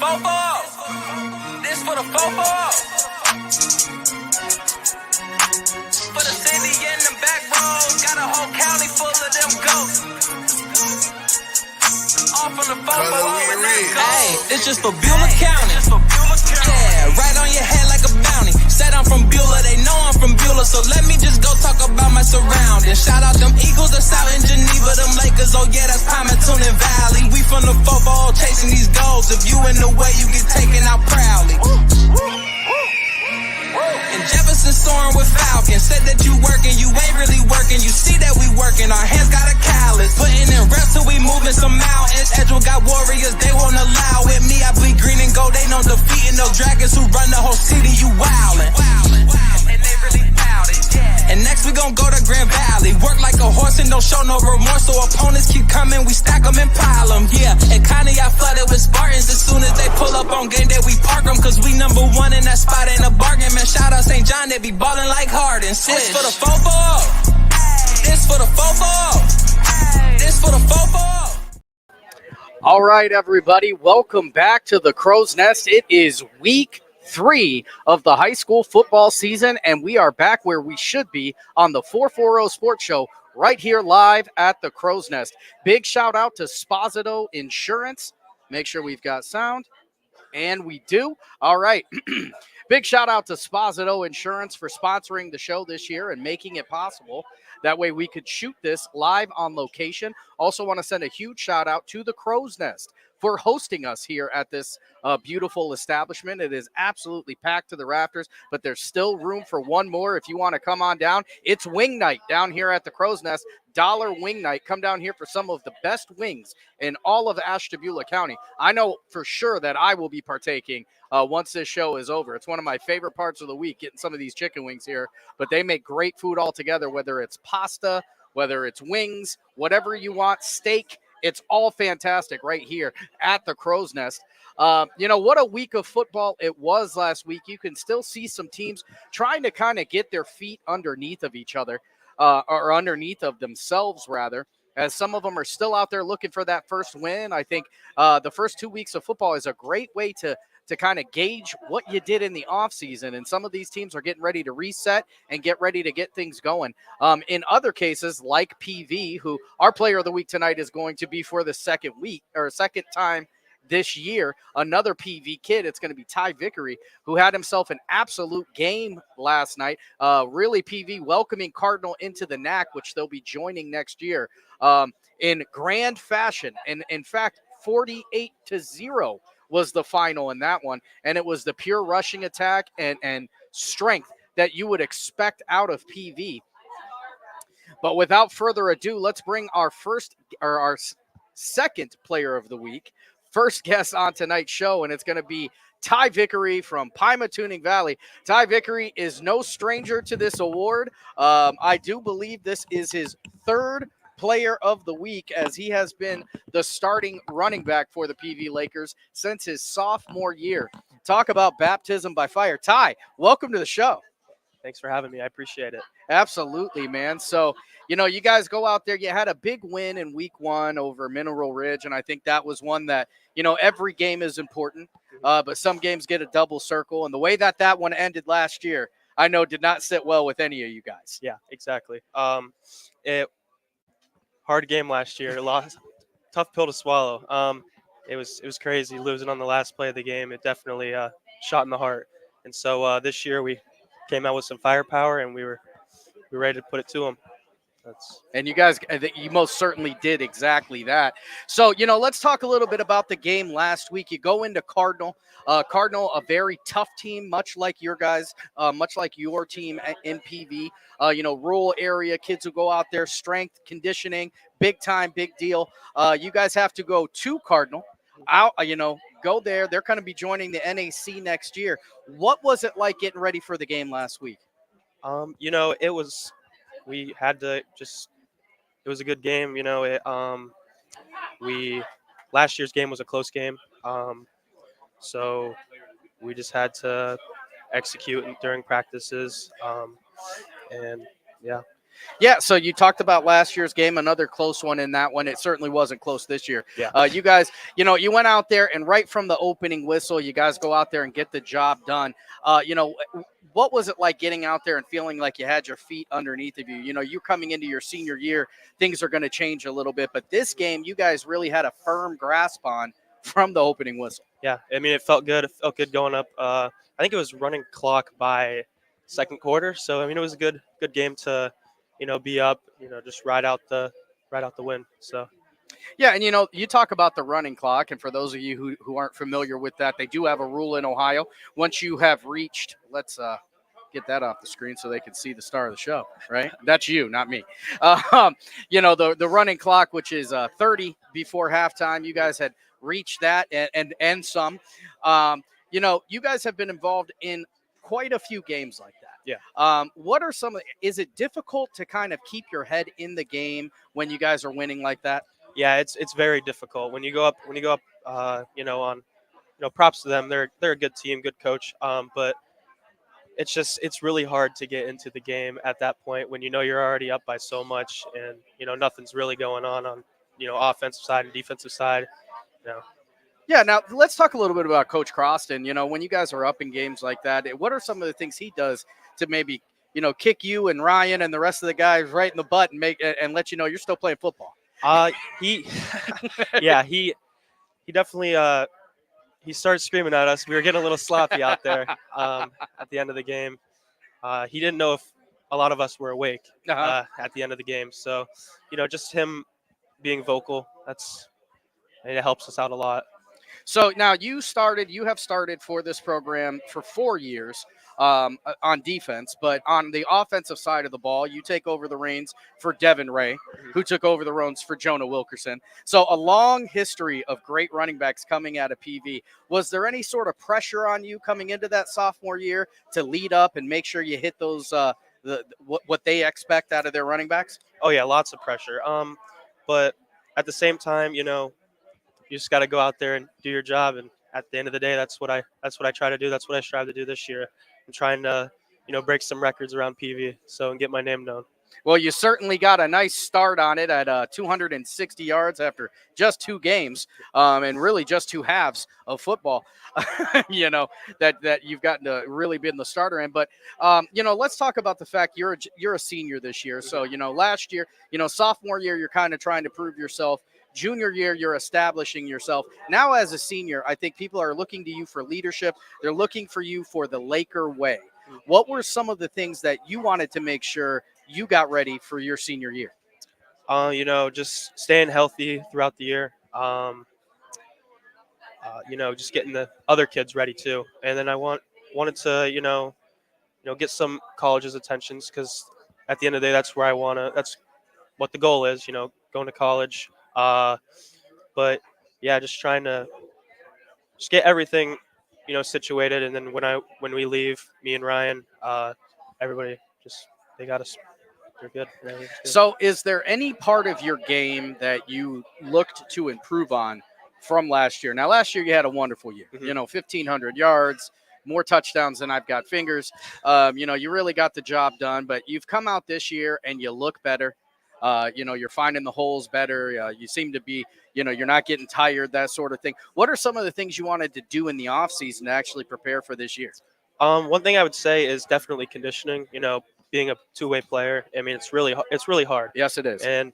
fofo. This for the fofo. For the city and the back roads. Got a whole county full of them ghosts. All from the fofo. Hey, it's just for Beulah County. Yeah, right on your head like a bounty. Said I'm from Beulah, they know I'm from Beulah. So let me just go talk about my surroundings. Shout out them Eagles that's out in Geneva. Them Lakers, oh yeah, that's Palmetto and Valley. We from the fofo chasing these goals. If you in the way, you get taken out proudly. And Jefferson soaring with Falcon. Said that you working, you ain't really working. You see that we working, our hands got a callus. Putting in reps till we moving some mountains. Edgewell got warriors, they won't allow it. Me, I bleed green and gold, they know defeating those dragons who run the whole city. You wildin'. And they really bout it, yeah. And next we gon' go to Grand Valley. Work like a horse and don't show no remorse. So opponents keep coming, we stack them and pile them, yeah. And Connie, I flooded with Spartans. As soon as they pull up on game day, we park them. Cause we number one in that spot, ain't a bargain. Man, shout out St. John, they be ballin' like Harden. This for the fofo. This for the fofo. This for the fofo. All right, everybody, welcome back to the Crow's Nest. It is week 3 of the high school football season, and we are back where we should be on the 440 Sports Show right here live at the Crow's Nest. Big shout out to Sposito Insurance. Make sure we've got sound, and we do. All right. Big shout out to Sposito Insurance for sponsoring the show this year and making it possible. That way we could shoot this live on location. Also want to send a huge shout out to the Crow's Nest for hosting us here at this beautiful establishment. It is absolutely packed to the rafters, but there's still room for one more if you want to come on down. It's wing night down here at the Crow's Nest. $1 wing night. Come down here for some of the best wings in all of Ashtabula County. I know for sure that I will be partaking once this show is over. It's one of my favorite parts of the week, getting some of these chicken wings here, but they make great food altogether, whether it's pasta, whether it's wings, whatever you want, steak. It's all fantastic right here at the Crow's Nest. What a week of football it was last week. You can still see some teams trying to kind of get their feet underneath of each other, or underneath of themselves, rather, as some of them are still out there looking for that first win. I think the first 2 weeks of football is a great way to kind of gauge what you did in the offseason. And some of these teams are getting ready to reset and get ready to get things going. In other cases, like PV, who our player of the week tonight is going to be for the second time this year, another PV kid. It's going to be Ty Vickery, who had himself an absolute game last night. Really, PV welcoming Cardinal into the NAC, which they'll be joining next year in grand fashion. And in fact, 48-0 was the final in that one. And it was the pure rushing attack and strength that you would expect out of PV. But without further ado, let's bring our second player of the week, first guest on tonight's show, and it's going to be Ty Vickery from Pymatuning Valley. Ty Vickery is no stranger to this award. I do believe this is his third player of the week, as he has been the starting running back for the PV Lakers since his sophomore year. Talk about baptism by fire. Ty, welcome to the show. Thanks for having me. I appreciate it. Absolutely, man. So, you guys go out there. You had a big win in week 1 over Mineral Ridge, and I think that was one that, every game is important, but some games get a double circle. And the way that one ended last year, I know did not sit well with any of you guys. Yeah, exactly. Hard game last year. Lost, tough pill to swallow. It was crazy losing on the last play of the game. It definitely shot in the heart. And so this year we came out with some firepower, and we were ready to put it to them. And you guys, you most certainly did exactly that. So, let's talk a little bit about the game last week. You go into Cardinal. Cardinal, a very tough team, much like your guys, much like your team in PV. Rural area, kids who go out there, strength, conditioning, big time, big deal. You guys have to go to Cardinal. Go there. They're going to be joining the NAC next year. What was it like getting ready for the game last week? We had to it was a good game. Last year's game was a close game. So we just had to execute during practices. And yeah. Yeah, so you talked about last year's game, another close one in that one. It certainly wasn't close this year. Yeah. You guys, you went out there and right from the opening whistle, you guys go out there and get the job done. What was it like getting out there and feeling like you had your feet underneath of you? You're coming into your senior year, things are going to change a little bit, but this game, you guys really had a firm grasp on from the opening whistle. Yeah, I mean, it felt good. It felt good going up. I think it was running clock by second quarter. So I mean, it was a good game to, be up. Just ride out the win. So Yeah, and you talk about the running clock, and for those of you who aren't familiar with that, they do have a rule in Ohio. Once you have reached, let's get that off the screen so they can see the star of the show, right? That's you, not me. The running clock, which is 30 before halftime, you guys had reached that and some. You guys have been involved in quite a few games like that. yeah. What are is it difficult to kind of keep your head in the game when you guys are winning like that? Yeah, it's very difficult when you go up on props to them. They're a good team, good coach. But it's really hard to get into the game at that point when you're already up by so much and nothing's really going on offensive side and defensive side. You know. Yeah, now let's talk a little bit about Coach Croston. When you guys are up in games like that, what are some of the things he does to maybe, kick you and Ryan and the rest of the guys right in the butt and let you know you're still playing football? He yeah, he definitely he started screaming at us. We were getting a little sloppy out there at the end of the game. He didn't know if a lot of us were awake at the end of the game. So, just him being vocal, it helps us out a lot. So now you have started for this program for 4 years on defense, but on the offensive side of the ball, you take over the reins for Devin Ray, who took over the reins for Jonah Wilkerson. So a long history of great running backs coming out of PV. Was there any sort of pressure on you coming into that sophomore year to lead up and make sure you hit those what they expect out of their running backs? Oh yeah, lots of pressure. But at the same time, you just got to go out there and do your job. And at the end of the day, that's what I try to do. That's what I strive to do this year. I'm trying to, break some records around PV and get my name known. Well, you certainly got a nice start on it at 260 yards after just 2 games and really just 2 halves of football, that you've gotten to really been the starter in. But, let's talk about the fact you're a senior this year. So, last year, sophomore year, you're kind of trying to prove yourself. Junior year, you're establishing yourself. Now, as a senior, I think people are looking to you for leadership. They're looking for you for the Laker way. What were some of the things that you wanted to make sure you got ready for your senior year? Just staying healthy throughout the year. Just getting the other kids ready too. And then I wanted to, get some colleges' attentions because at the end of the day, that's what the goal is, going to college. But yeah, just trying to just get everything, situated. And then when we leave, me and Ryan, everybody they got us. They're good. So is there any part of your game that you looked to improve on from last year? Now, last year you had a wonderful year, 1,500 yards, more touchdowns than I've got fingers. You really got the job done, but you've come out this year and you look better. You're finding the holes better. You seem to be, you're not getting tired, that sort of thing. What are some of the things you wanted to do in the offseason to actually prepare for this year? One thing I would say is definitely conditioning. Being a two-way player, I mean, it's really hard. Yes, it is. And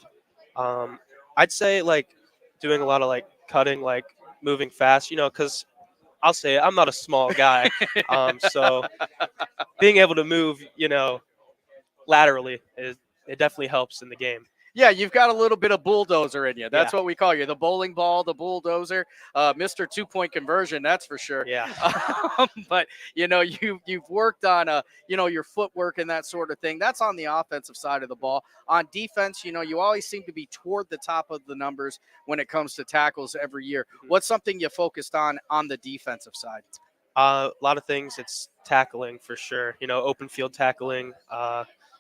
I'd say like doing a lot of like cutting, like moving fast. Because I'll say it, I'm not a small guy, so being able to move, laterally it definitely helps in the game. Yeah, you've got a little bit of bulldozer in you. That's what we call you, the bowling ball, the bulldozer, Mr. 2-point conversion, that's for sure. Yeah. But, you've worked on, your footwork and that sort of thing. That's on the offensive side of the ball. On defense, you always seem to be toward the top of the numbers when it comes to tackles every year. What's something you focused on the defensive side? A lot of things. It's tackling for sure. Open field tackling,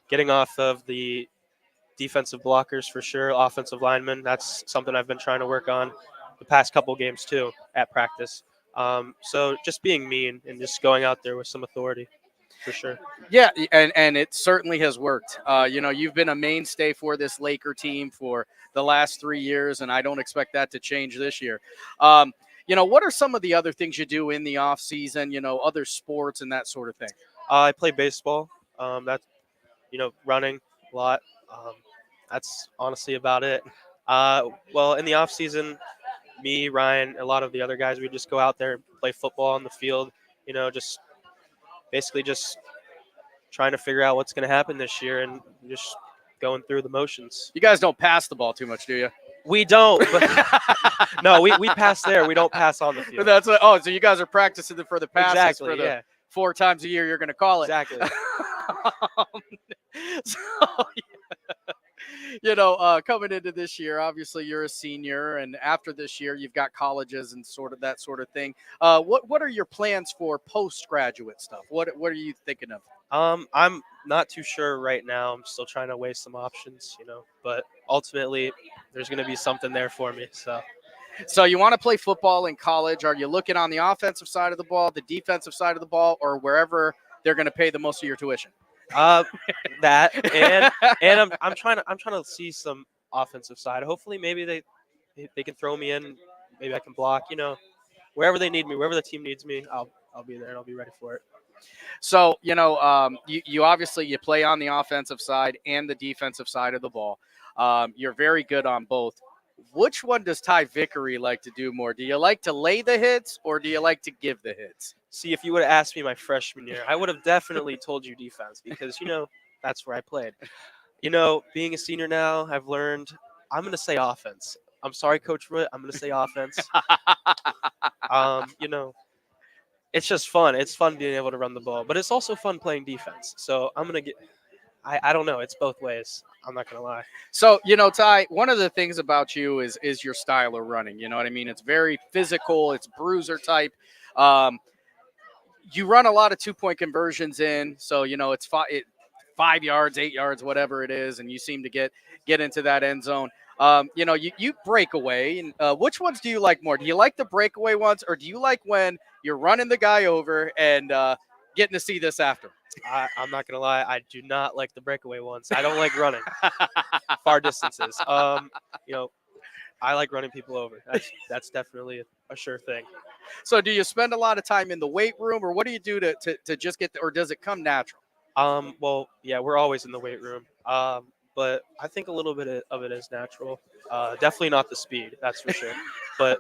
getting off of the defensive blockers for sure, offensive linemen. That's something I've been trying to work on the past couple games too at practice. So just being mean and just going out there with some authority. for sure. Yeah, and it certainly has worked. You've been a mainstay for this Laker team for the last 3 years, and I don't expect that to change this year. Um, what are some of the other things you do in the off season? Other sports and that sort of thing. I play baseball. That's running a lot. Um, that's honestly about it. Well, in the off season, me, Ryan, a lot of the other guys, we just go out there and play football on the field. Just basically just trying to figure out what's going to happen this year and just going through the motions. You guys don't pass the ball too much, do you? We don't, but no, we pass there. We don't pass on the field. So you guys are practicing for the passes Exactly, for the yeah. 4 times a year you're going to call it. Exactly. So, coming into this year, obviously you're a senior, and after this year, you've got colleges and sort of that sort of thing. What are your plans for postgraduate stuff? What are you thinking of? I'm not too sure right now. I'm still trying to weigh some options, but ultimately there's going to be something there for me. So you want to play football in college? Are you looking on the offensive side of the ball, the defensive side of the ball, or wherever they're going to pay the most of your tuition? That and I'm trying to see some offensive side. Hopefully, maybe they can throw me in. Maybe I can block. Wherever they need me, wherever the team needs me, I'll be there and I'll be ready for it. So you obviously you play on the offensive side and the defensive side of the ball. You're very good on both. Which one does Ty Vickery like to do more? Do you like to lay the hits or do you like to give the hits? See, if you would have asked me my freshman year, I would have definitely told you defense because, that's where I played. Being a senior now, I've learned I'm going to say offense. I'm sorry, Coach Root. I'm going to say offense. It's just fun. It's fun being able to run the ball, but it's also fun playing defense. So I'm going to I don't know. It's both ways. I'm not going to lie. So, Ty, one of the things about you is your style of running. You know what I mean? It's very physical. It's bruiser type. You run a lot of 2-point conversions in. So, it's 5 yards, 8 yards, whatever it is. And you seem to get into that end zone. You break away. And which ones do you like more? Do you like the breakaway ones or do you like when you're running the guy over and getting to see this after? I'm not gonna lie. I do not like the breakaway ones. I don't like running far distances. I like running people over. That's definitely a sure thing. So, do you spend a lot of time in the weight room, or what do you do to just get, or does it come natural? Well, yeah, we're always in the weight room. But I think a little bit of it is natural. Definitely not the speed, that's for sure. But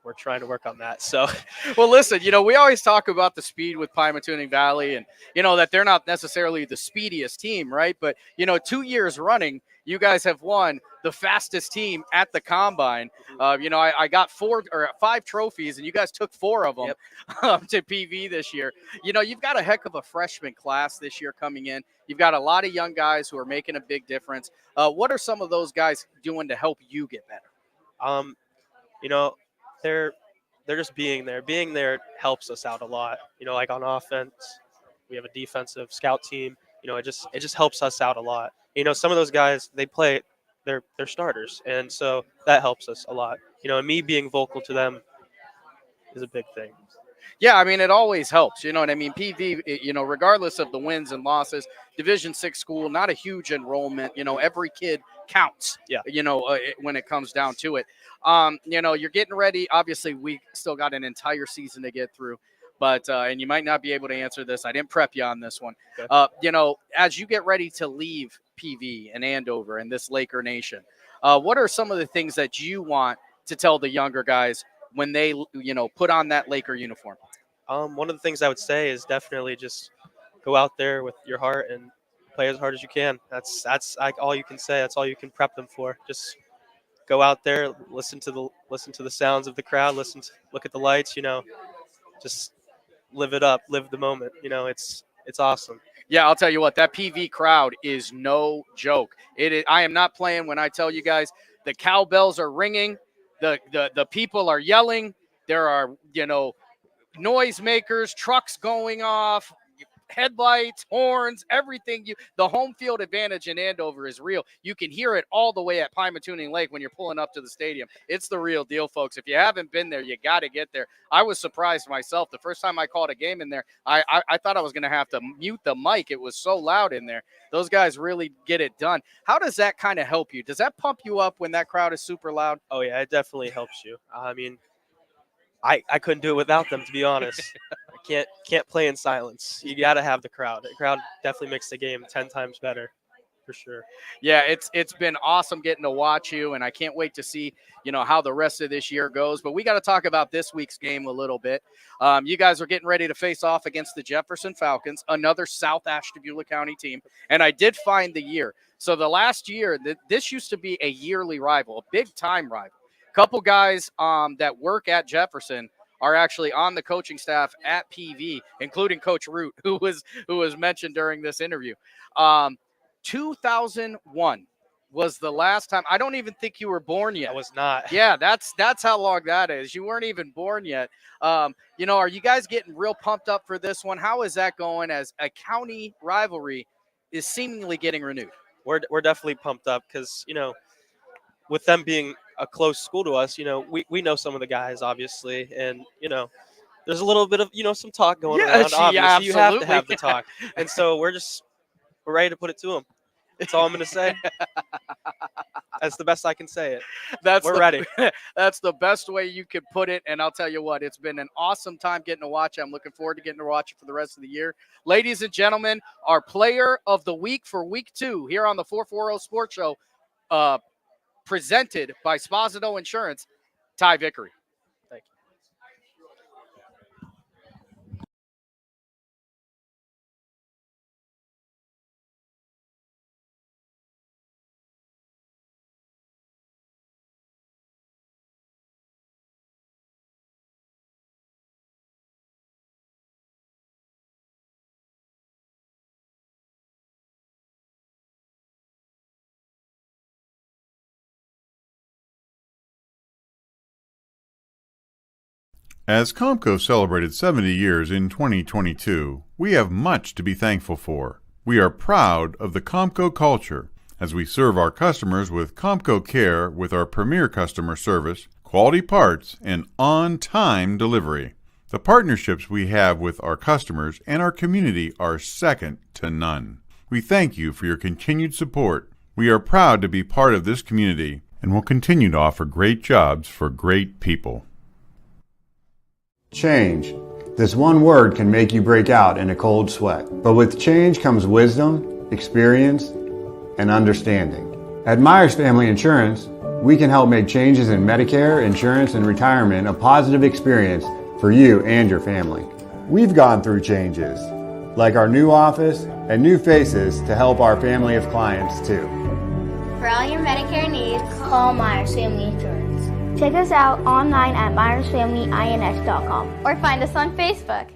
we're trying to work on that. So, well, listen, we always talk about the speed with Pymatuning Valley and, that they're not necessarily the speediest team, right? But, 2 years running, you guys have won the fastest team at the combine. I got 4 or 5 trophies and you guys took 4 of them to PV this year. You've got a heck of a freshman class this year coming in. You've got a lot of young guys who are making a big difference. What are some of those guys doing to help you get better? They're just being there. Being there helps us out a lot. Like on offense, we have a defensive scout team. It just helps us out a lot. Some of those guys, they play, they're starters, and so that helps us a lot. And me being vocal to them is a big thing. Yeah, I mean, it always helps. You know what I mean? PV, regardless of the wins and losses, Division VI school, not a huge enrollment. Every kid counts. Yeah. When it comes down to it. You're getting ready. Obviously, we still got an entire season to get through. But and you might not be able to answer this. I didn't prep you on this one. Okay. As you get ready to leave PV and Andover and this Laker Nation, what are some of the things that you want to tell the younger guys when they, put on that Laker uniform? One of the things I would say is definitely just go out there with your heart and play as hard as you can. That's like all you can say. That's all you can prep them for. Just go out there, listen to the sounds of the crowd, look at the lights. Just live it up, live the moment. It's awesome. Yeah, I'll tell you what, that PV crowd is no joke. I am not playing when I tell you guys the cowbells are ringing, the people are yelling, there are, noisemakers, trucks going off, headlights, horns, everything. The home field advantage in Andover is real. You can hear it all the way at Pymatuning Lake when you're pulling up to the stadium. It's the real deal, folks. If you haven't been there, you got to get there. I was surprised myself. The first time I called a game in there, I thought I was going to have to mute the mic. It was so loud in there. Those guys really get it done. How does that kind of help you? Does that pump you up when that crowd is super loud? Oh yeah, it definitely helps you. I mean, I couldn't do it without them, to be honest. I can't play in silence. You got to have the crowd. The crowd definitely makes the game 10 times better, for sure. Yeah, it's been awesome getting to watch you, and I can't wait to see how the rest of this year goes. But we got to talk about this week's game a little bit. You guys are getting ready to face off against the Jefferson Falcons, another South Ashtabula County team, and I did find the year. So the last year, this used to be a yearly rival, a big-time rival. Couple guys that work at Jefferson are actually on the coaching staff at PV, including Coach Root, who was mentioned during this interview. 2001 was the last time. I don't even think you were born yet. I was not. Yeah, that's how long that is. You weren't even born yet. Are you guys getting real pumped up for this one? How is that going as a county rivalry is seemingly getting renewed? We're definitely pumped up because, with them being a close school to us, we know some of the guys, obviously, and, there's a little bit of, some talk going around. Obviously, yeah, you have to have the talk. And so we're ready to put it to them. That's all I'm going to say. That's the best I can say it. We're ready. That's the best way you could put it. And I'll tell you what, it's been an awesome time getting to watch it. I'm looking forward to getting to watch it for the rest of the year. Ladies and gentlemen, our player of the week for week 2 here on the 440 Sports Show, presented by Sposito Insurance, Ty Vickery. Thank you. As Comco celebrated 70 years in 2022, we have much to be thankful for. We are proud of the Comco culture as we serve our customers with Comco Care with our premier customer service, quality parts, and on-time delivery. The partnerships we have with our customers and our community are second to none. We thank you for your continued support. We are proud to be part of this community and will continue to offer great jobs for great people. Change. This one word can make you break out in a cold sweat. But with change comes wisdom, experience, and understanding. At Myers Family Insurance, we can help make changes in Medicare, insurance, and retirement a positive experience for you and your family. We've gone through changes, like our new office and new faces to help our family of clients too. For all your Medicare needs, call Myers Family Insurance. Check us out online at myersfamilyins.com or find us on Facebook.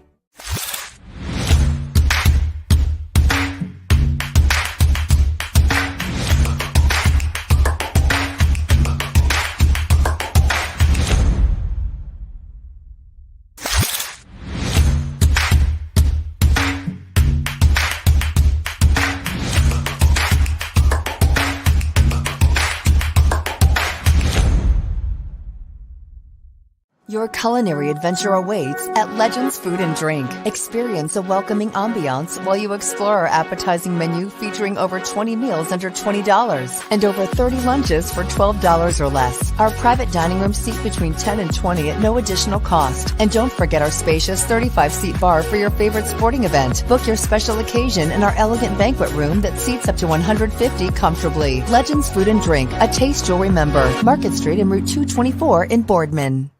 Your culinary adventure awaits at Legends Food and Drink. Experience a welcoming ambiance while you explore our appetizing menu featuring over 20 meals under $20 and over 30 lunches for $12 or less. Our private dining room seat between 10 and 20 at no additional cost. And don't forget our spacious 35-seat bar for your favorite sporting event. Book your special occasion in our elegant banquet room that seats up to 150 comfortably. Legends Food and Drink, a taste you'll remember. Market Street and Route 224 in Boardman.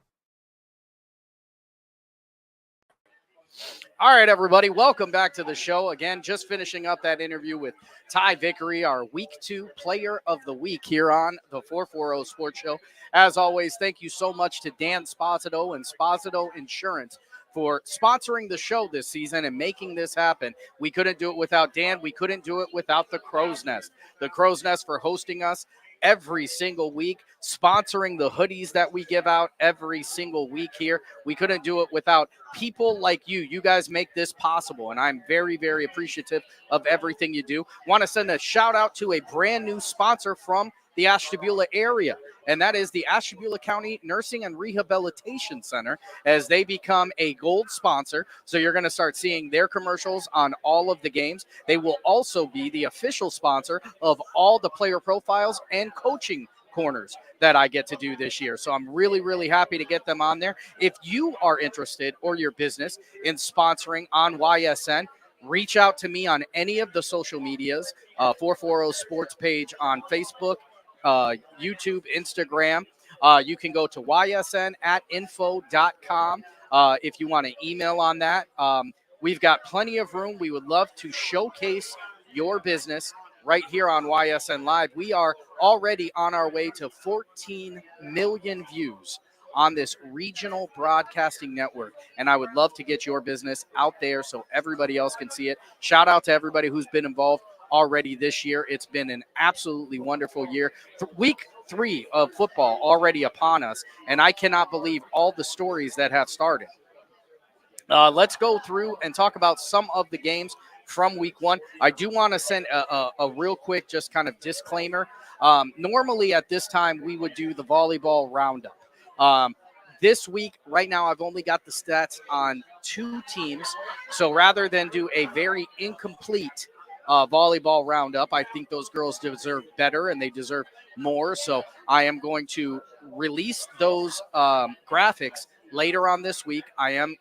All right, everybody, welcome back to the show. Again, just finishing up that interview with Ty Vickery, our Week 2 Player of the Week here on the 440 Sports Show. As always, thank you so much to Dan Sposito and Sposito Insurance for sponsoring the show this season and making this happen. We couldn't do it without Dan. We couldn't do it without the Crow's Nest. The Crow's Nest for hosting us every single week, sponsoring the hoodies that we give out every single week here. We couldn't do it without people like you. You guys make this possible, and I'm very, very appreciative of everything you do. Want to send a shout out to a brand new sponsor from the Ashtabula area, and that is the Ashtabula County Nursing and Rehabilitation Center, as they become a gold sponsor. So you're going to start seeing their commercials on all of the games. They will also be the official sponsor of all the player profiles and coaching corners that I get to do this year. So I'm really, really happy to get them on there. If you are interested, or your business, in sponsoring on YSN, reach out to me on any of the social medias, 440 Sports page on Facebook, YouTube, Instagram. You can go to ysn@info.com if you want to email on that. We've got plenty of room. We would love to showcase your business right here on YSN Live. We are already on our way to 14 million views on this regional broadcasting network, and I would love to get your business out there so everybody else can see it. Shout out to everybody who's been involved already this year. It's been an absolutely wonderful year. Week 3 of football already upon us, and I cannot believe all the stories that have started. Let's go through and talk about some of the games from week 1. I do want to send a real quick just kind of disclaimer. Normally at this time we would do the volleyball roundup. This week, right now, I've only got the stats on 2 teams. So rather than do a very incomplete volleyball roundup, I think those girls deserve better and they deserve more. So I am going to release those graphics later on this week. I am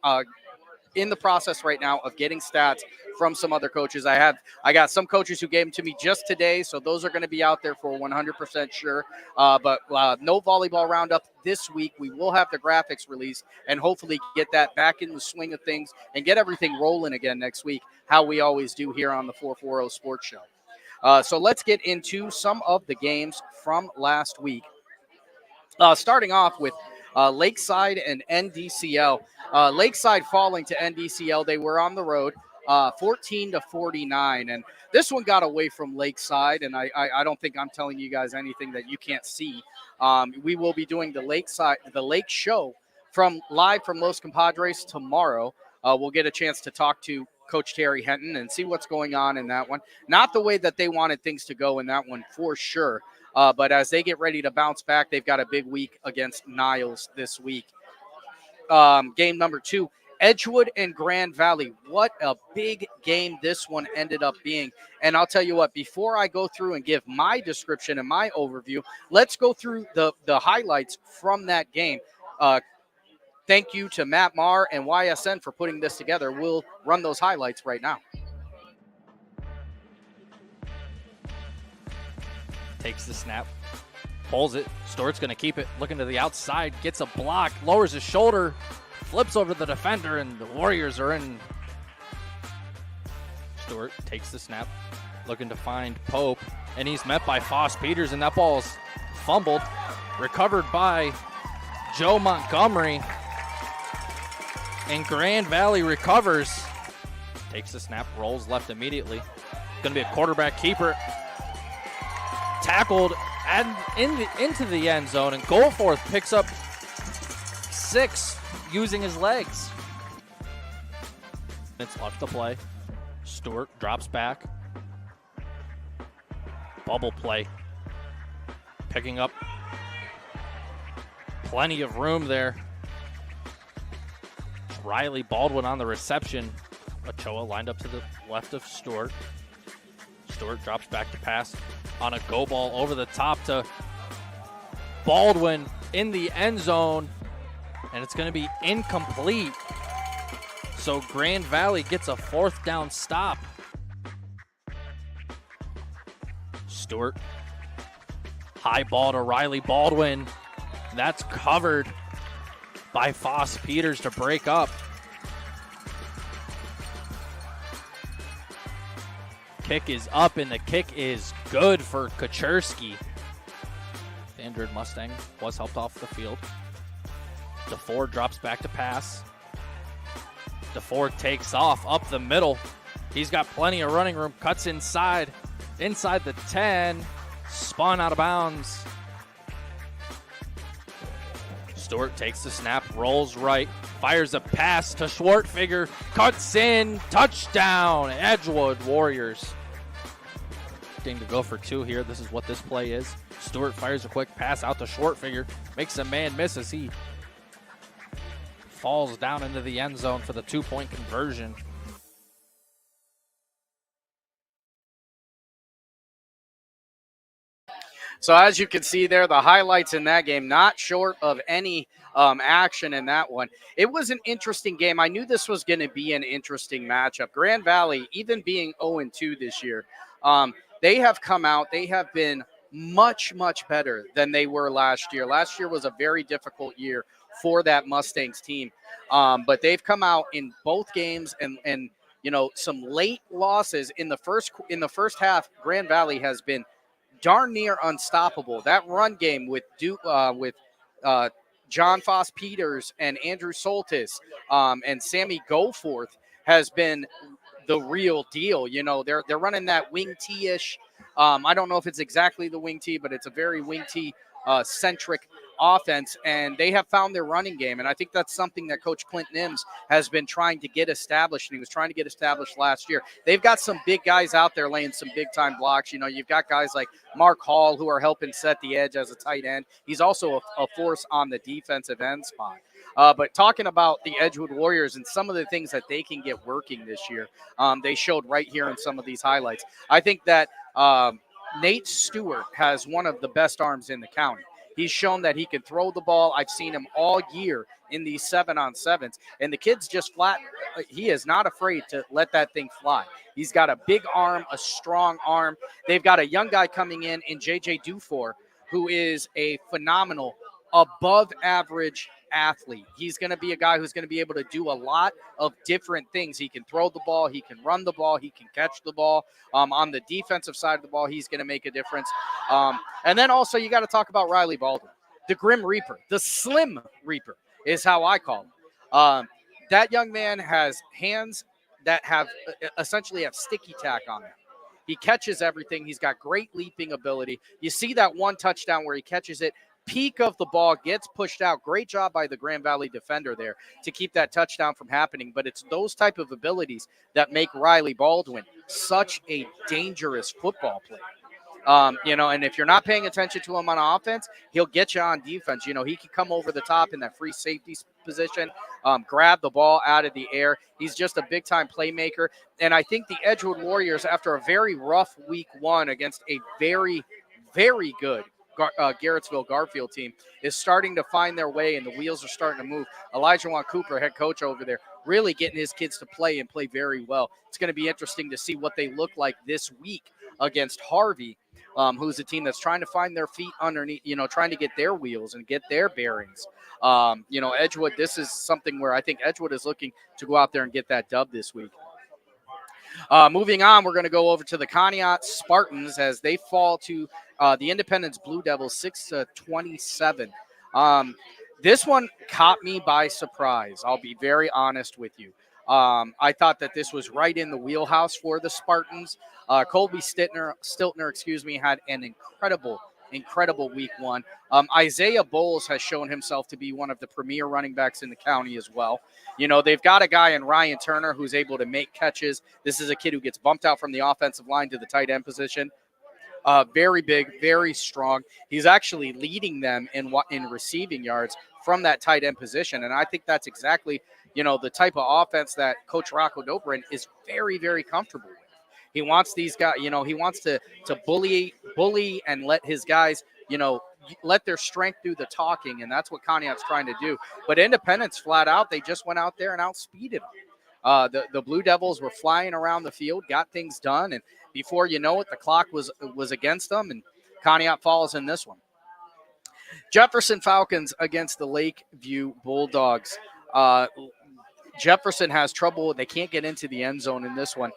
in the process right now of getting stats from some other coaches. I got some coaches who gave them to me just today, so those are going to be out there for 100% sure. But no volleyball roundup this week. We will have the graphics released and hopefully get that back in the swing of things and get everything rolling again next week, how we always do here on the 440 Sports Show. So let's get into some of the games from last week. Starting off with Lakeside and NDCL. Lakeside falling to NDCL. They were on the road, 14-49, and this one got away from Lakeside, and I don't think I'm telling you guys anything that you can't see. We will be doing the Lake Show live from Los Compadres tomorrow. We'll get a chance to talk to Coach Terry Henton and see what's going on in that one. Not the way that they wanted things to go in that one for sure. But as they get ready to bounce back, they've got a big week against Niles this week. Game number 2, Edgewood and Grand Valley. What a big game this one ended up being. And I'll tell you what, before I go through and give my description and my overview, let's go through the highlights from that game. Thank you to Matt Marr and YSN for putting this together. We'll run those highlights right now. Takes the snap, pulls it. Stewart's going to keep it, looking to the outside, gets a block, lowers his shoulder, flips over the defender, and the Warriors are in. Stewart takes the snap, looking to find Pope, and he's met by Foss Peters, and that ball's fumbled, recovered by Joe Montgomery, and Grand Valley recovers. Takes the snap, rolls left immediately. Going to be a quarterback keeper. Tackled into the end zone, and Goldforth picks up 6 using his legs. It's left to play. Stewart drops back. Bubble play. Picking up plenty of room there. Riley Baldwin on the reception. Ochoa lined up to the left of Stewart. Stewart drops back to pass on a go ball over the top to Baldwin in the end zone, and it's going to be incomplete. So Grand Valley gets a 4th down stop. Stewart, high ball to Riley Baldwin. That's covered by Foss Peters to break up. Kick is up, and the kick is good for Kaczerski. The injured Mustang was helped off the field. DeFord drops back to pass. DeFord takes off up the middle. He's got plenty of running room, cuts inside the 10, Spun out of bounds. Stewart takes the snap, rolls right, fires a pass to Schwartfigger, cuts in, touchdown, Edgewood Warriors. Looking to go for 2 here. This is what this play is. Stewart fires a quick pass out to Schwartfigger, makes a man miss as he falls down into the end zone for the 2-point conversion. So as you can see there, the highlights in that game, not short of any action in that one. It was an interesting game. I knew this was going to be an interesting matchup. Grand Valley, even being 0-2 this year, they have come out. They have been much, much better than they were last year. Last year was a very difficult year for that Mustangs team. But they've come out in both games and some late losses in the first half. Grand Valley has been darn near unstoppable. That run game with John Foss Peters and Andrew Soltis and Sammy Goforth has been the real deal. They're running that wing T-ish. I don't know if it's exactly the wing T, but it's a very wing T centric offense, and they have found their running game. And I think that's something that Coach Clint Nims has been trying to get established, and he was trying to get established last year. They've got some big guys out there laying some big-time blocks. You've got guys like Mark Hall who are helping set the edge as a tight end. He's also a force on the defensive end spot. But talking about the Edgewood Warriors and some of the things that they can get working this year, they showed right here in some of these highlights. I think that Nate Stewart has one of the best arms in the county. He's shown that he can throw the ball. I've seen him all year in these 7-on-7s, and the kid's just flat. He is not afraid to let that thing fly. He's got a big arm, a strong arm. They've got a young guy coming in JJ Dufour, who is a phenomenal, above-average athlete. He's going to be a guy who's going to be able to do a lot of different things. He can throw the ball, he can run the ball, he can catch the ball. On the defensive side of the ball, he's going to make a difference. And then also you got to talk about Riley Baldwin, the Grim Reaper, the Slim Reaper is how I call him. That young man has hands that have essentially have sticky tack on them. He catches everything. He's got great leaping ability. You see that one touchdown where he catches it, peak of the ball, gets pushed out. Great job by the Grand Valley defender there to keep that touchdown from happening. But it's those type of abilities that make Riley Baldwin such a dangerous football player. And if you're not paying attention to him on offense, he'll get you on defense. He can come over the top in that free safety position, grab the ball out of the air. He's just a big-time playmaker. And I think the Edgewood Warriors, after a very rough week 1 against a very, very good Garrettsville Garfield team, is starting to find their way, and the wheels are starting to move. Elijah Juan Cooper, head coach over there, really getting his kids to play and play very well. It's going to be interesting to see what they look like this week against Harvey, who's a team that's trying to find their feet underneath, trying to get their wheels and get their bearings. Edgewood, this is something where I think Edgewood is looking to go out there and get that dub this week. Moving on, we're going to go over to the Conneaut Spartans as they fall to the Independence Blue Devils 6-27. This one caught me by surprise. I'll be very honest with you. I thought that this was right in the wheelhouse for the Spartans. Colby Stiltner, had an incredible week 1. Isaiah Bowles has shown himself to be one of the premier running backs in the county as well. They've got a guy in Ryan Turner who's able to make catches. This is a kid who gets bumped out from the offensive line to the tight end position. Very big, very strong. He's actually leading them in receiving yards from that tight end position. And I think that's exactly, the type of offense that Coach Rocco Dobrin is very, very comfortable with. He wants these guys, he wants to bully and let his guys, let their strength do the talking. And that's what Conneaut's trying to do. But Independence flat out, they just went out there and outspeeded them. The Blue Devils were flying around the field, got things done. And before you know it, the clock was against them, and Conneaut falls in this one. Jefferson Falcons against the Lakeview Bulldogs. Jefferson has trouble. They can't get into the end zone in this one.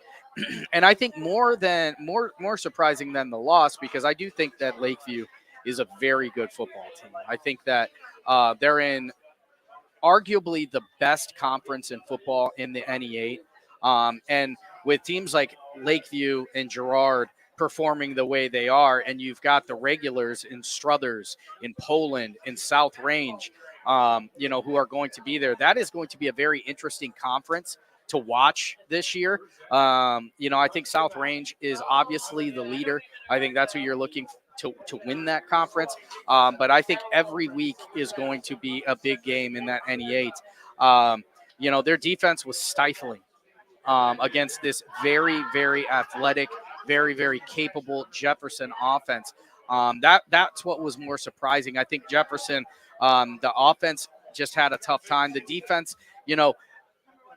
And I think more surprising than the loss, because I do think that Lakeview is a very good football team. I think that they're in arguably the best conference in football in the NE8. And with teams like Lakeview and Girard performing the way they are, and you've got the regulars in Struthers, in Poland, in South Range, who are going to be there. That is going to be a very interesting conference to watch this year. I think South Range is obviously the leader. I think that's who you're looking to win that conference. But I think every week is going to be a big game in that NE8. Their defense was stifling against this very, very athletic, very, very capable Jefferson offense. That's what was more surprising. I think Jefferson, the offense just had a tough time. The defense,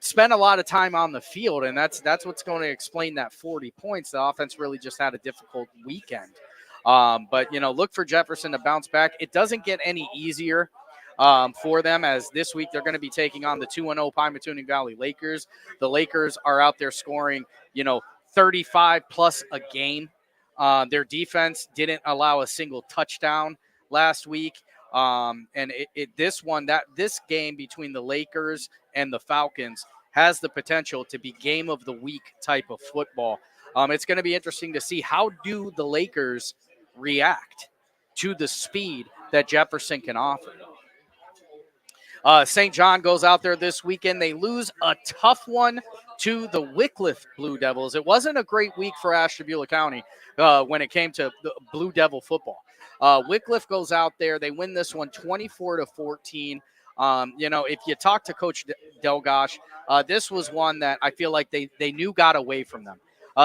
spent a lot of time on the field, and that's what's going to explain that 40 points. The offense really just had a difficult weekend. But look for Jefferson to bounce back. It doesn't get any easier for them, as this week they're going to be taking on the 2-0 Pymatuning Valley Lakers. The Lakers are out there scoring, 35 plus a game. Their defense didn't allow a single touchdown last week. And this game between the Lakers and the Falcons has the potential to be game of the week type of football. It's going to be interesting to see how do the Lakers react to the speed that Jefferson can offer. St. John goes out there this weekend. They lose a tough one to the Wycliffe Blue Devils. It wasn't a great week for Ashtabula County when it came to the Blue Devil football. Wycliffe goes out there. They win this one 24-14. If you talk to Coach Delgosh, this was one that I feel like they knew got away from them.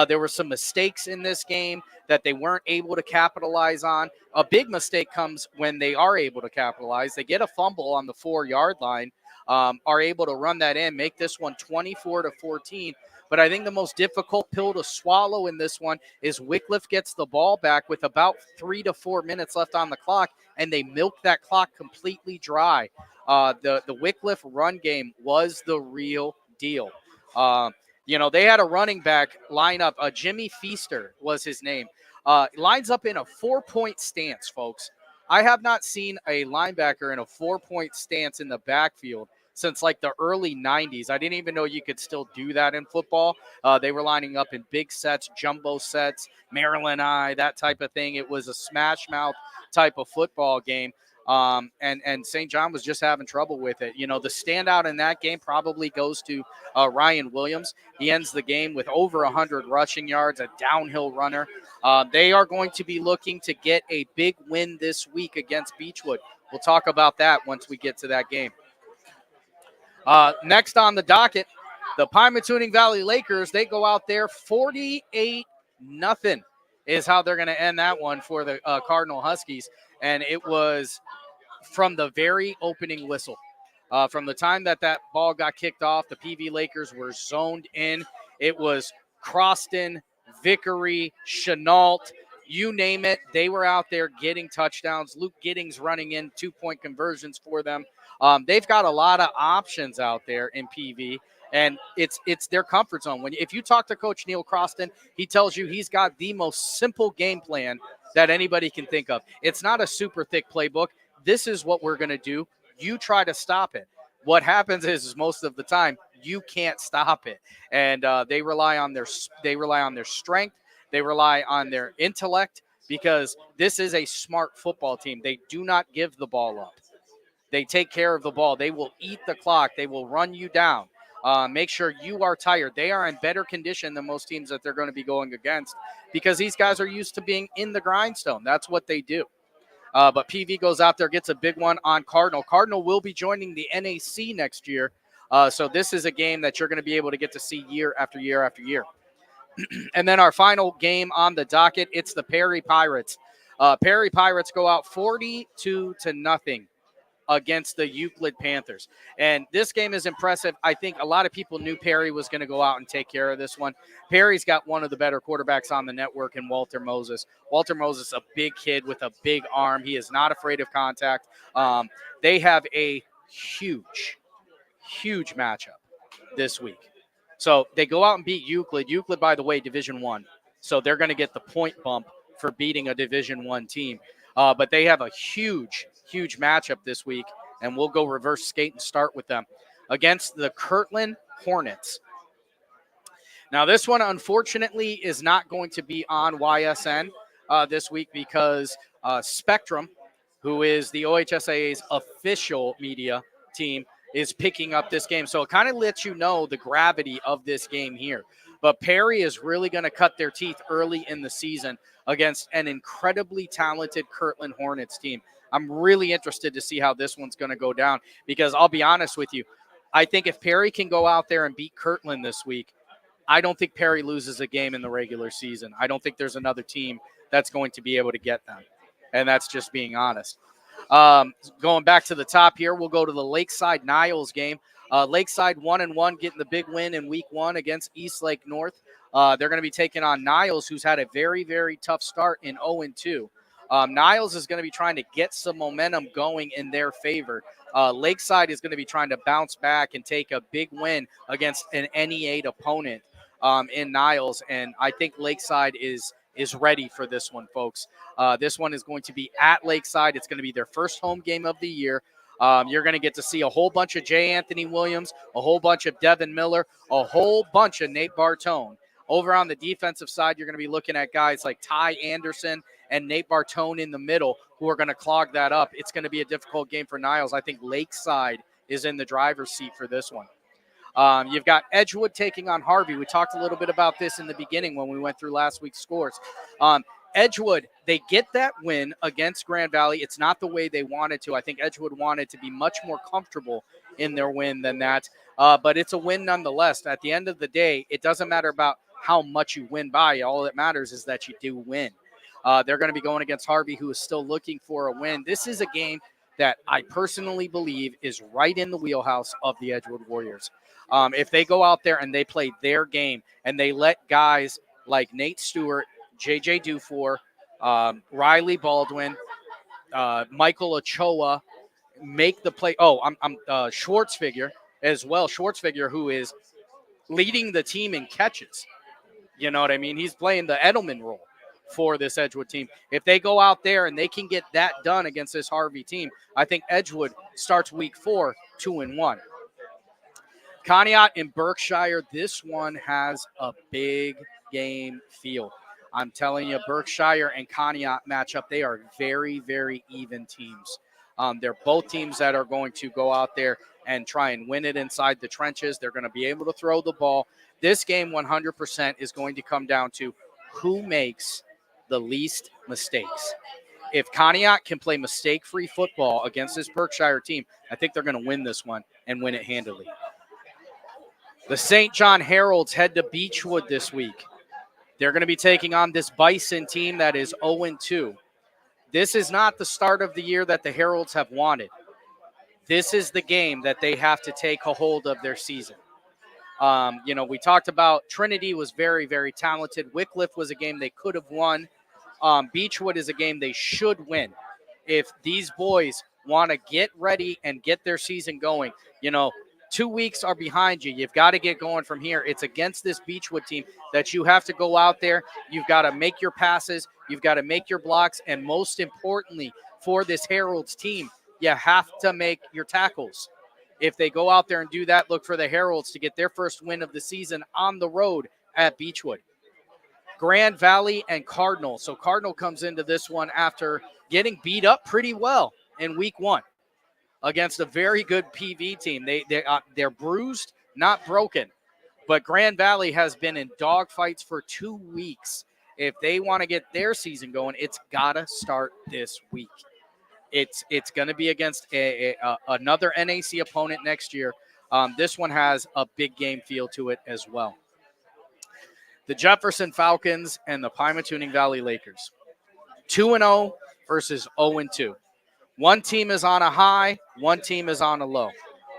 There were some mistakes in this game that they weren't able to capitalize on. A big mistake comes when they are able to capitalize. They get a fumble on the 4-yard line, are able to run that in, make this one 24-14. But I think the most difficult pill to swallow in this one is Wycliffe gets the ball back with about 3 to 4 minutes left on the clock, and they milk that clock completely dry. The Wycliffe run game was the real deal. They had a running back line up. Jimmy Feaster was his name. Lines up in a 4-point stance, folks. I have not seen a linebacker in a 4-point stance in the backfield since like the early 90s. I didn't even know you could still do that in football. They were lining up in big sets, jumbo sets, Maryland Eye, that type of thing. It was a smash mouth type of football game. And St. John was just having trouble with it. The standout in that game probably goes to Ryan Williams. He ends the game with over 100 rushing yards, a downhill runner. They are going to be looking to get a big win this week against Beechwood. We'll talk about that once we get to that game. Next on the docket, the Pymatuning Valley Lakers, they go out there 48-0 is how they're going to end that one for the Cardinal Huskies. And it was from the very opening whistle. From the time that ball got kicked off, the PV Lakers were zoned in. It was Croston, Vickery, Chenault, you name it. They were out there getting touchdowns. Luke Giddings running in 2-point conversions for them. They've got a lot of options out there in PV, and it's their comfort zone. If you talk to Coach Neil Croston, he tells you he's got the most simple game plan that anybody can think of. It's not a super thick playbook. This is what we're going to do. You try to stop it. What happens is most of the time you can't stop it, and they rely on their strength. They rely on their intellect, because this is a smart football team. They do not give the ball up. They take care of the ball. They will eat the clock. They will run you down. Make sure you are tired. They are in better condition than most teams that they're going to be going against, because these guys are used to being in the grindstone. That's what they do. But PV goes out there, gets a big one on Cardinal. Cardinal will be joining the NAC next year. So this is a game that you're going to be able to get to see year after year after year. And then our final game on the docket, it's the Perry Pirates. Perry Pirates go out 42-0 against the Euclid Panthers. And this game is impressive. I think a lot of people knew Perry was going to go out and take care of this one. Perry's got one of the better quarterbacks on the network in Walter Moses. Walter Moses, a big kid with a big arm. He is not afraid of contact. They have a huge matchup this week. So they go out and beat Euclid. Euclid, by the way, Division I. So they're going to get the point bump for beating a Division I team. But they have a huge matchup this week, and we'll go reverse skate and start with them against the Kirtland Hornets. Now, this one, unfortunately, is not going to be on YSN this week because Spectrum, who is the OHSAA's official media team, is picking up this game. So it kind of lets you know the gravity of this game here. But Perry is really going to cut their teeth early in the season against an incredibly talented Kirtland Hornets team. I'm really interested to see how this one's going to go down because I'll be honest with you. I think if Perry can go out there and beat Kirtland this week, I don't think Perry loses a game in the regular season. I don't think there's another team that's going to be able to get them. And that's just being honest. Going back to the top here, we'll go to the Lakeside Niles game. Lakeside 1-1, getting the big win in week 1 against Eastlake North. They're going to be taking on Niles, who's had a very, very tough start in 0-2. Niles is going to be trying to get some momentum going in their favor. Lakeside is going to be trying to bounce back and take a big win against an NE8 opponent in Niles, and I think Lakeside is ready for this one, folks. This one is going to be at Lakeside. It's going to be their first home game of the year. You're going to get to see a whole bunch of J. Anthony Williams, a whole bunch of Devin Miller, a whole bunch of Nate Bartone. Over on the defensive side, you're going to be looking at guys like Ty Anderson and Nate Bartone in the middle who are going to clog that up. It's going to be a difficult game for Niles. I think Lakeside is in the driver's seat for this one. You've got Edgewood taking on Harvey. We talked a little bit about this in the beginning when we went through last week's scores. Edgewood, they get that win against Grand Valley. It's not the way they wanted to. I think Edgewood wanted to be much more comfortable in their win than that. But it's a win nonetheless. At the end of the day, it doesn't matter about how much you win by. All that matters is that you do win. They're going to be going against Harvey, who is still looking for a win. This is a game that I personally believe is right in the wheelhouse of the Edgewood Warriors. If they go out there and they play their game and they let guys like Nate Stewart, J.J. Dufour, Riley Baldwin, Michael Ochoa make the play. I'm Schwartzfigure as well. Schwartzfigure, who is leading the team in catches. You know what I mean? He's playing the Edelman role for this Edgewood team. If they go out there and they can get that done against this Harvey team, I think Edgewood starts week 4 2-1. Conneaut and Berkshire, this one has a big game feel. I'm telling you, Berkshire and Conneaut matchup, they are very, very even teams. They're both teams that are going to go out there and try and win it inside the trenches. They're going to be able to throw the ball. This game 100% is going to come down to who makes the least mistakes. If Conneaut can play mistake-free football against this Berkshire team, I think they're going to win this one and win it handily. The St. John Heralds head to Beechwood this week. They're going to be taking on this Bison team that is 0-2. This is not the start of the year that the Heralds have wanted. This is the game that they have to take a hold of their season. We talked about Trinity was very, very talented. Wycliffe was a game they could have won. Beechwood is a game they should win. If these boys want to get ready and get their season going, 2 weeks are behind you. You've got to get going from here. It's against this Beechwood team that you have to go out there. You've got to make your passes. You've got to make your blocks. And most importantly, for this Heralds team, you have to make your tackles. If they go out there and do that, look for the Heralds to get their first win of the season on the road at Beechwood. Grand Valley and Cardinal. So Cardinal comes into this one after getting beat up pretty well in week 1. Against a very good PV team. They're bruised, not broken. But Grand Valley has been in dogfights for 2 weeks. If they want to get their season going, it's got to start this week. It's going to be against another NAC opponent next year. This one has a big game feel to it as well. The Jefferson Falcons and the Pymatuning Valley Lakers. 2-0 versus 0-2. One team is on a high, one team is on a low.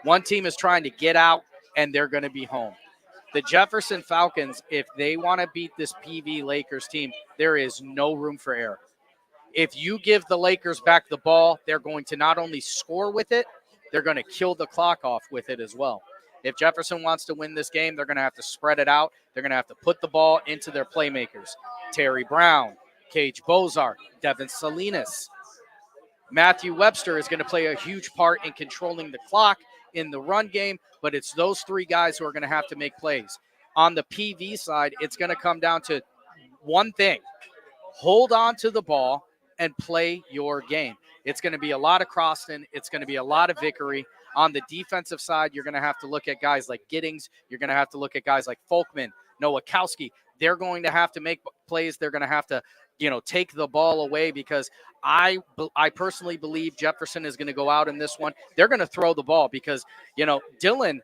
One team is trying to get out, and they're going to be home. The Jefferson Falcons, if they want to beat this PV Lakers team, there is no room for error. If you give the Lakers back the ball, they're going to not only score with it, they're going to kill the clock off with it as well. If Jefferson wants to win this game, they're going to have to spread it out. They're going to have to put the ball into their playmakers. Terry Brown, Cage Bozar, Devin Salinas. Matthew Webster is going to play a huge part in controlling the clock in the run game, but it's those 3 guys who are going to have to make plays. on the PV side, it's going to come down to one thing: hold on to the ball and play your game. It's going to be a lot of Croston. It's going to be a lot of Vickery. On the defensive side, you're going to have to look at guys like Giddings. You're going to have to look at guys like Folkman, Nowakowski. They're going to have to make plays. They're going to have to, take the ball away, because I personally believe Jefferson is going to go out in this one. They're going to throw the ball because, Dylan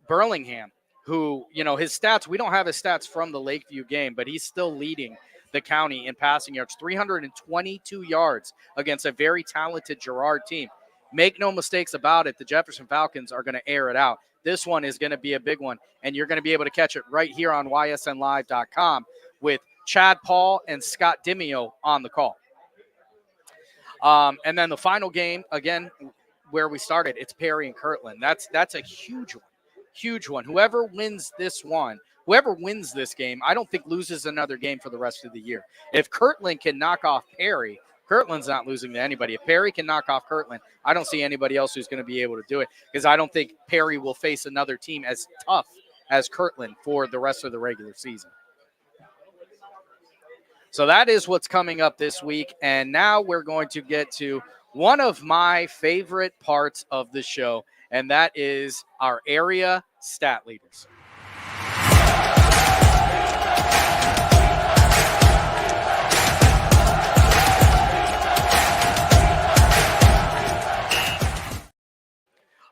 Burlingham, who, his stats, we don't have his stats from the Lakeview game, but he's still leading the county in passing yards, 322 yards against a very talented Girard team. Make no mistakes about it, the Jefferson Falcons are going to air it out. This one is going to be a big one, and you're going to be able to catch it right here on ysnlive.com with Chad Paul and Scott Dimio on the call. And then the final game, again, where we started, it's Perry and Kirtland. That's a huge one. Huge one. Whoever wins this game, I don't think loses another game for the rest of the year. If Kirtland can knock off Perry, Kirtland's not losing to anybody. If Perry can knock off Kirtland, I don't see anybody else who's going to be able to do it, because I don't think Perry will face another team as tough as Kirtland for the rest of the regular season. So that is what's coming up this week. And now we're going to get to one of my favorite parts of the show, and that is our area stat leaders.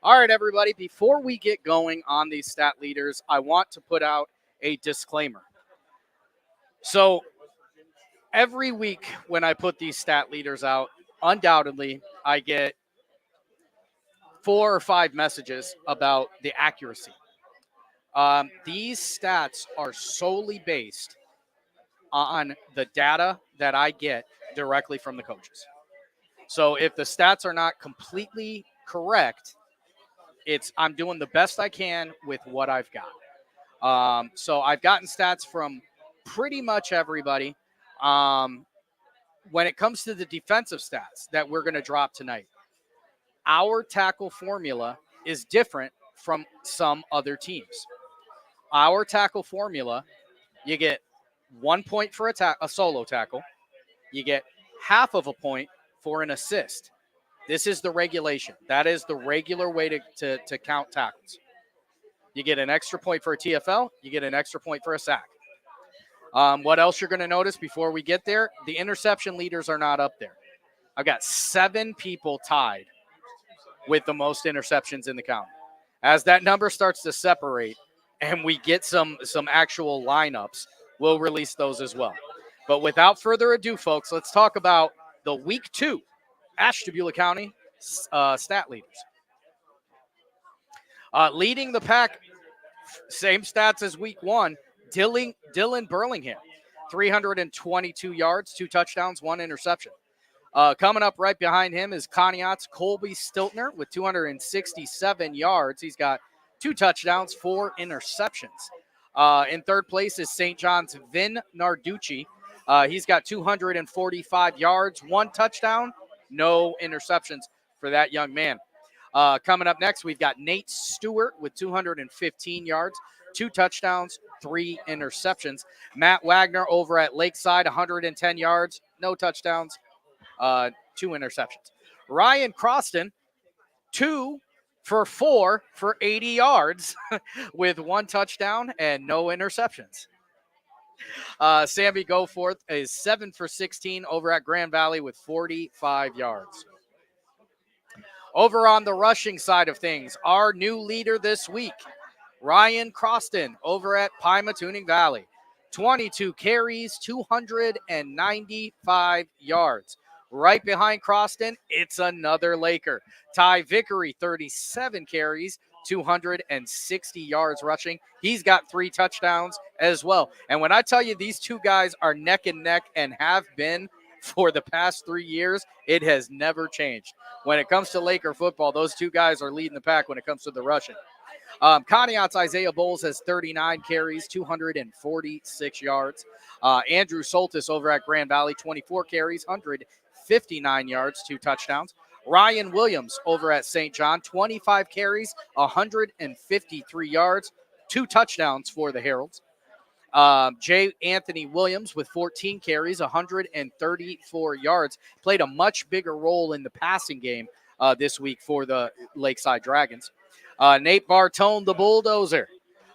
All right, everybody, before we get going on these stat leaders, I want to put out a disclaimer. So every week when I put these stat leaders out, undoubtedly, I get 4 or 5 messages about the accuracy. These stats are solely based on the data that I get directly from the coaches. So if the stats are not completely correct, I'm doing the best I can with what I've got. So I've gotten stats from pretty much everybody. When it comes to the defensive stats that we're going to drop tonight, our tackle formula is different from some other teams. Our tackle formula, you get 1 point for a solo tackle. You get half of a point for an assist. This is the regulation. That is the regular way to count tackles. You get an extra point for a TFL. You get an extra point for a sack. What else you're going to notice before we get there? The interception leaders are not up there. I've got 7 people tied with the most interceptions in the county. As that number starts to separate and we get some actual lineups, we'll release those as well. But without further ado, folks, let's talk about the Week 2 Ashtabula County stat leaders. Leading the pack, same stats as Week 1, Dylan Burlingham, 322 yards, 2 touchdowns, 1 interception. Coming up right behind him is Conneaut's Colby Stiltner with 267 yards. He's got 2 touchdowns, 4 interceptions. In third place is St. John's Vin Narducci. He's got 245 yards, 1 touchdown, no interceptions for that young man. Coming up next, we've got Nate Stewart with 215 yards, 2 touchdowns, 3 interceptions. Matt Wagner over at Lakeside, 110 yards, no touchdowns, 2 interceptions. Ryan Croston, 2 for 4 for 80 yards with 1 touchdown and no interceptions. Sammy Goforth is 7 for 16 over at Grand Valley with 45 yards. Over on the rushing side of things, our new leader this week, Ryan Croston over at Pymatuning Valley. 22 carries, 295 yards. Right behind Croston, it's another Laker. Ty Vickery, 37 carries, 260 yards rushing. He's got 3 touchdowns as well. And when I tell you these 2 guys are neck and neck and have been for the past 3 years, it has never changed. When it comes to Laker football, those 2 guys are leading the pack when it comes to the rushing. Conneaut's Isaiah Bowles has 39 carries, 246 yards. Andrew Soltis over at Grand Valley, 24 carries, 159 yards, 2 touchdowns. Ryan Williams over at St. John, 25 carries, 153 yards, 2 touchdowns for the Heralds. J. Anthony Williams with 14 carries, 134 yards, played a much bigger role in the passing game this week for the Lakeside Dragons. Nate Bartone, the Bulldozer,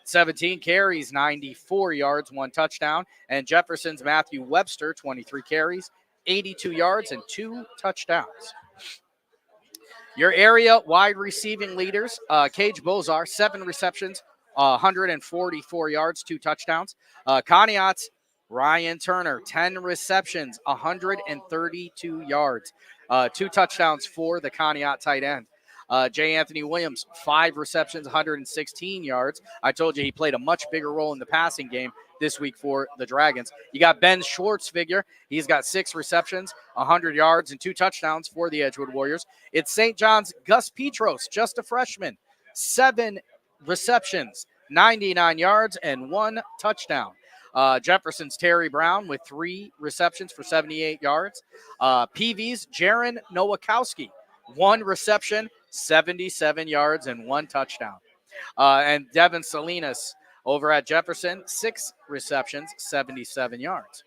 17 carries, 94 yards, 1 touchdown. And Jefferson's Matthew Webster, 23 carries, 82 yards, and 2 touchdowns. Your area wide receiving leaders, Cage Bozar, 7 receptions, 144 yards, 2 touchdowns. Conneaut's Ryan Turner, 10 receptions, 132 yards, 2 touchdowns for the Conneaut tight end. J. Anthony Williams, 5 receptions, 116 yards. I told you he played a much bigger role in the passing game this week for the Dragons. You got Ben Schwartzfigure. He's got 6 receptions, 100 yards, and 2 touchdowns for the Edgewood Warriors. It's St. John's Gus Petros, just a freshman, 7 receptions, 99 yards, and 1 touchdown. Jefferson's Terry Brown with 3 receptions for 78 yards. PV's Jaron Nowakowski, 1 reception, 77 yards, and 1 touchdown. And Devin Salinas over at Jefferson, 6 receptions, 77 yards.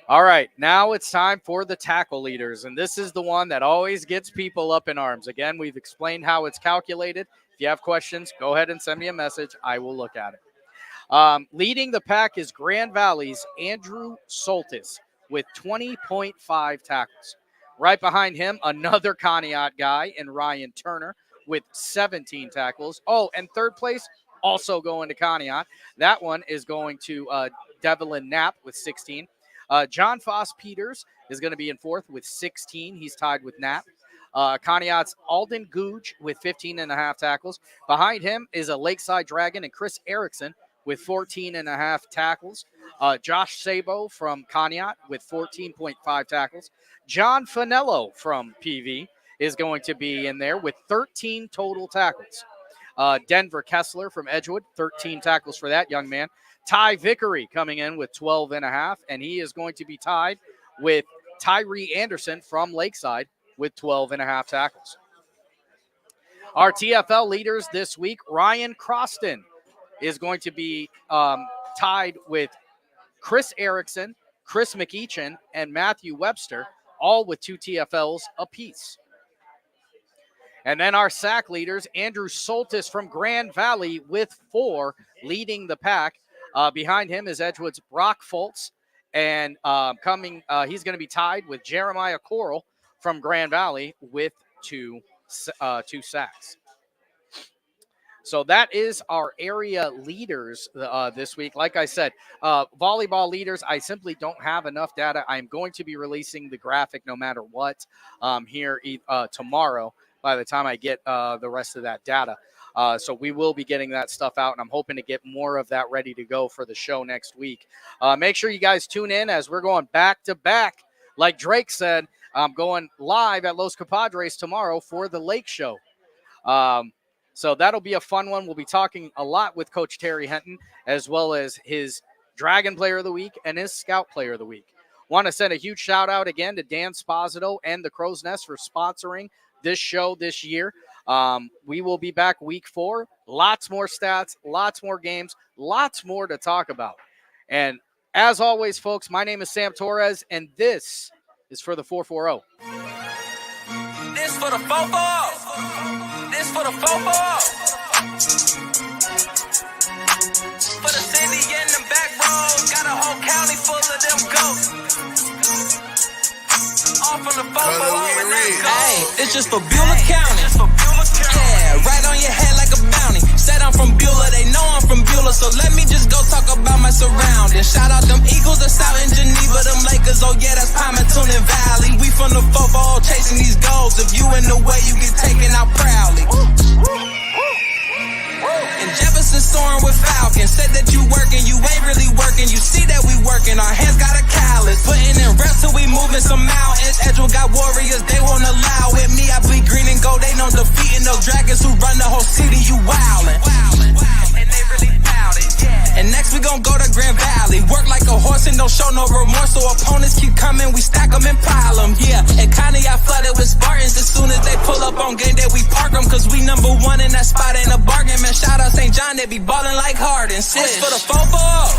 All right, now it's time for the tackle leaders, and this is the one that always gets people up in arms. Again, we've explained how it's calculated. If you have questions, go ahead and send me a message. I will look at it. Leading the pack is Grand Valley's Andrew Soltis with 20.5 tackles. Right behind him, another Conneaut guy in Ryan Turner with 17 tackles. Oh, and third place, also going to Conneaut. That one is going to Devlin Knapp with 16. John Foss Peters is going to be in 4th with 16. He's tied with Knapp. Conneaut's Alden Googe with 15.5 tackles. Behind him is a Lakeside Dragon and Chris Erickson with 14.5 tackles. Josh Sabo from Conneaut with 14.5 tackles. John Finello from PV is going to be in there with 13 total tackles. Denver Kessler from Edgewood, 13 tackles for that young man. Ty Vickery coming in with 12.5, and he is going to be tied with Tyree Anderson from Lakeside with 12.5 tackles. Our TFL leaders this week, Ryan Croston is going to be tied with Chris Erickson, Chris McEachin, and Matthew Webster, all with 2 TFLs apiece. And then our sack leaders, Andrew Soltis from Grand Valley with 4, leading the pack. Behind him is Edgewood's Brock Foltz, and he's going to be tied with Jeremiah Coral from Grand Valley with 2 sacks. So that is our area leaders this week. Like I said, volleyball leaders, I simply don't have enough data. I'm going to be releasing the graphic no matter what here tomorrow by the time I get the rest of that data. So we will be getting that stuff out, and I'm hoping to get more of that ready to go for the show next week. Make sure you guys tune in as we're going back-to-back. Like Drake said, I'm going live at Los Compadres tomorrow for the Lake Show. So that'll be a fun one. We'll be talking a lot with Coach Terry Henton, as well as his Dragon Player of the Week and his Scout Player of the Week. Want to send a huge shout-out again to Dan Sposito and the Crow's Nest for sponsoring this show this year. We will be back week 4. Lots more stats, lots more games, lots more to talk about. And as always, folks, my name is Sam Torres, and this is for the 440. This for the 440. This for the 440. For the city and the back roads, got a whole county full of them ghosts. All from the 440 and let's go. Hey, it's just for Beulah County. Yeah, right on your head like a bounty. Said I'm from Beulah, they know I'm from Beulah, so let me just go talk about my surroundings. Shout out them Eagles that's out in Geneva, them Lakers, oh yeah, that's Palmerton and Valley. We from the football chasing these goals. If you in the way, you get taken out proudly. And Jefferson soaring with Falcons. Said that you working, you ain't really working. You see that we working, our hands got a callus. Putting in reps till we moving some mountains. Edgewood got warriors, they won't allow it. Me, I bleed green and gold, they know defeating those dragons who run the whole city. You wildin'. And they really bout it, yeah. And next we gon' go to Grand Valley. Work like a horse and don't show no remorse. So opponents keep coming, we stack them and pile them, yeah. And kinda got flooded with Spartans. As soon as they pull up on game day, we park them. Cause we number 1 in that spot, ain't a bargain. Man, shout out St. John, they be ballin' like Harden. This for the 440.